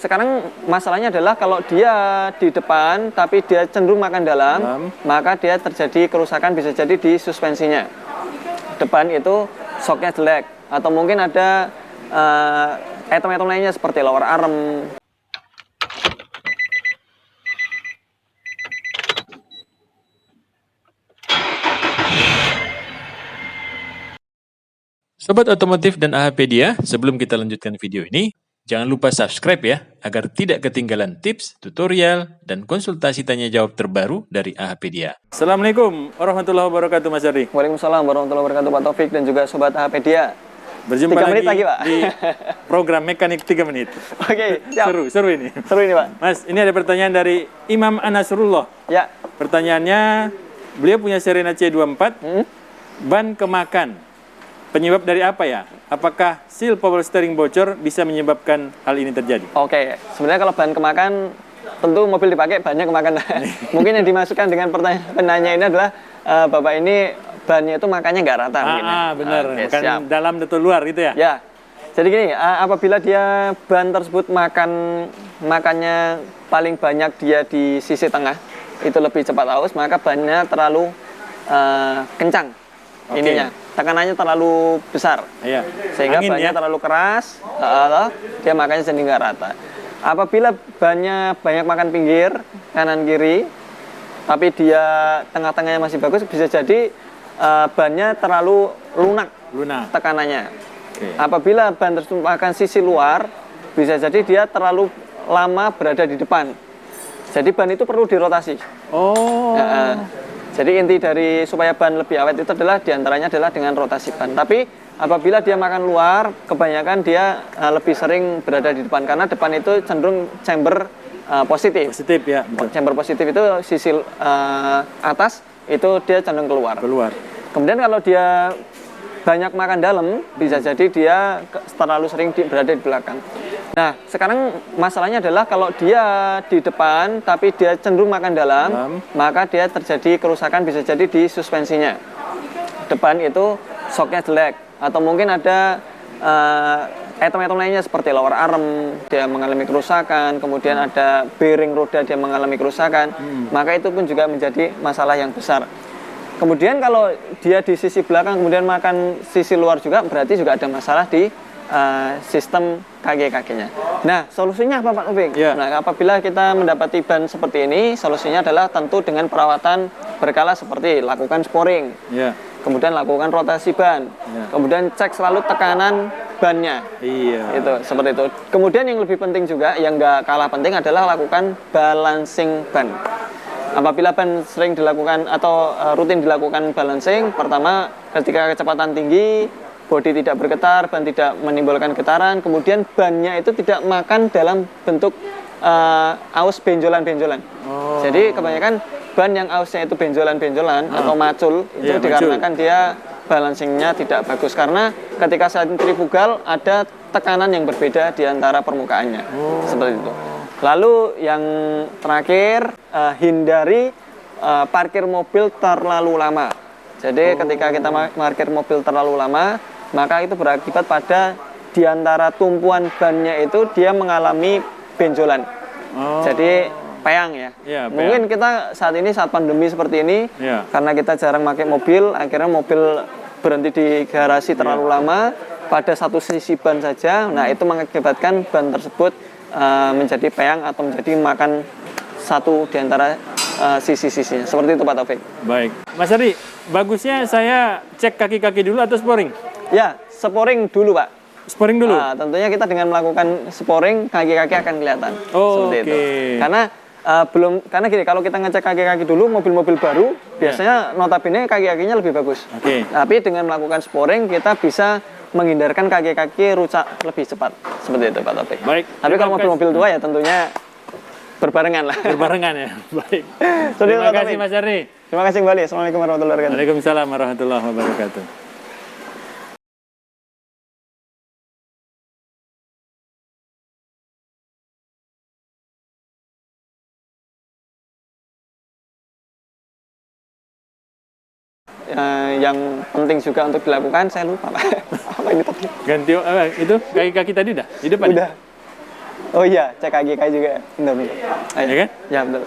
sekarang masalahnya adalah kalau dia di depan tapi dia cenderung makan dalam, maka dia terjadi kerusakan, bisa jadi di suspensinya. Depan itu shocknya jelek, atau mungkin ada item-item lainnya seperti lower arm. Sobat Otomotif dan AHPedia, sebelum kita lanjutkan video ini, jangan lupa subscribe ya, agar tidak ketinggalan tips, tutorial, dan konsultasi tanya jawab terbaru dari AHPedia. Assalamualaikum warahmatullahi wabarakatuh, Mas Ardi. Waalaikumsalam warahmatullahi wabarakatuh, Pak Taufik dan juga Sobat AHPedia. Berjumpa 3 menit lagi, Pak. Di program Mekanik 3 menit. Oke, siap. Seru ini. Seru ini, Pak. Mas, ini ada pertanyaan dari Imam Anasrullah. Ya. Pertanyaannya, beliau punya Serena C24, ban kemakan. Penyebab dari apa ya? Apakah seal power steering bocor bisa menyebabkan hal ini terjadi? Oke, sebenarnya kalau ban kemakan, tentu mobil dipakai banyak kemakan. Mungkin yang dimasukkan dengan penanya ini adalah Bapak ini bannya itu makannya nggak rata. Benar. Oke, bukan siap. Dalam atau luar gitu ya? Ya, jadi gini, apabila dia ban tersebut makannya paling banyak dia di sisi tengah, itu lebih cepat aus, maka bannya terlalu kencang. Ininya, tekanannya terlalu besar, sehingga Angin, bannya terlalu keras, dia makannya jadi nggak rata. Apabila bannya banyak makan pinggir, kanan kiri, tapi dia tengah-tengahnya masih bagus, bisa jadi bannya terlalu lunak. Tekanannya. Apabila ban tersebut makan sisi luar, bisa jadi dia terlalu lama berada di depan. Jadi ban itu perlu dirotasi. Jadi inti dari supaya ban lebih awet itu adalah diantaranya adalah dengan rotasi ban. Tapi apabila dia makan luar, kebanyakan dia lebih sering berada di depan karena depan itu cenderung chamber positif. Positif ya. Betul. Chamber positif itu sisi atas itu dia cenderung keluar. Kemudian kalau dia banyak makan dalam, bisa jadi dia terlalu sering berada di belakang. Nah, sekarang masalahnya adalah kalau dia di depan tapi dia cenderung makan dalam, maka dia terjadi kerusakan, bisa jadi di suspensinya. Depan itu shocknya jelek, atau mungkin ada item-item lainnya seperti lower arm dia mengalami kerusakan, kemudian ada bearing roda dia mengalami kerusakan, maka itu pun juga menjadi masalah yang besar. Kemudian kalau dia di sisi belakang kemudian makan sisi luar juga, berarti juga ada masalah di sistem kaki-kakinya. Nah, solusinya apa Pak Taufik? Nah, apabila kita mendapati ban seperti ini, solusinya adalah tentu dengan perawatan berkala seperti lakukan sporing, kemudian lakukan rotasi ban, kemudian cek selalu tekanan bannya. Itu seperti itu. Kemudian yang lebih penting juga, yang nggak kalah penting adalah lakukan balancing ban. Apabila ban sering dilakukan atau rutin dilakukan balancing, pertama ketika kecepatan tinggi, bodi tidak bergetar, ban tidak menimbulkan getaran, kemudian bannya itu tidak makan dalam bentuk aus benjolan-benjolan. Jadi kebanyakan ban yang ausnya itu benjolan-benjolan atau macul, itu dikarenakan dia balancingnya tidak bagus. Karena ketika sentrifugal ada tekanan yang berbeda di antara permukaannya. Seperti itu. Lalu yang terakhir, hindari parkir mobil terlalu lama. Jadi ketika kita parkir mobil terlalu lama, maka itu berakibat pada di antara tumpuan bannya itu dia mengalami benjolan. Jadi peyang ya. Mungkin kita saat ini saat pandemi seperti ini, karena kita jarang pakai mobil, akhirnya mobil berhenti di garasi terlalu lama pada satu sisi ban saja. Nah, itu mengakibatkan ban tersebut menjadi peyang atau menjadi makan satu di antara sisi-sisinya. Seperti itu Pak Taufik. Baik. Mas Ardi, bagusnya saya cek kaki-kaki dulu atau sporing? Ya, sporing dulu Pak. Sporing dulu? Tentunya kita dengan melakukan sporing, kaki-kaki akan kelihatan. Seperti itu. Karena gini, kalau kita ngecek kaki-kaki dulu, mobil-mobil baru, biasanya notabene kaki-kakinya lebih bagus. Tapi dengan melakukan sporing, kita bisa menghindarkan kaki-kaki rusak lebih cepat. Seperti itu Pak Taufik. Baik. Tapi kalau mobil-mobil tua ya tentunya berbarengan lah. Berbarengan ya. Baik. Terima kasih Mas Ardi. Terima kasih kembali. Assalamualaikum warahmatullahi wabarakatuh. Waalaikumsalam warahmatullahi wabarakatuh. Yang penting juga untuk dilakukan, saya lupa Pak. Apa ini tadi? Ganti itu kaki-kaki tadi dah? Di depan? Udah. Oh iya, cek KGK juga. Benar. Ya kan? Ya betul.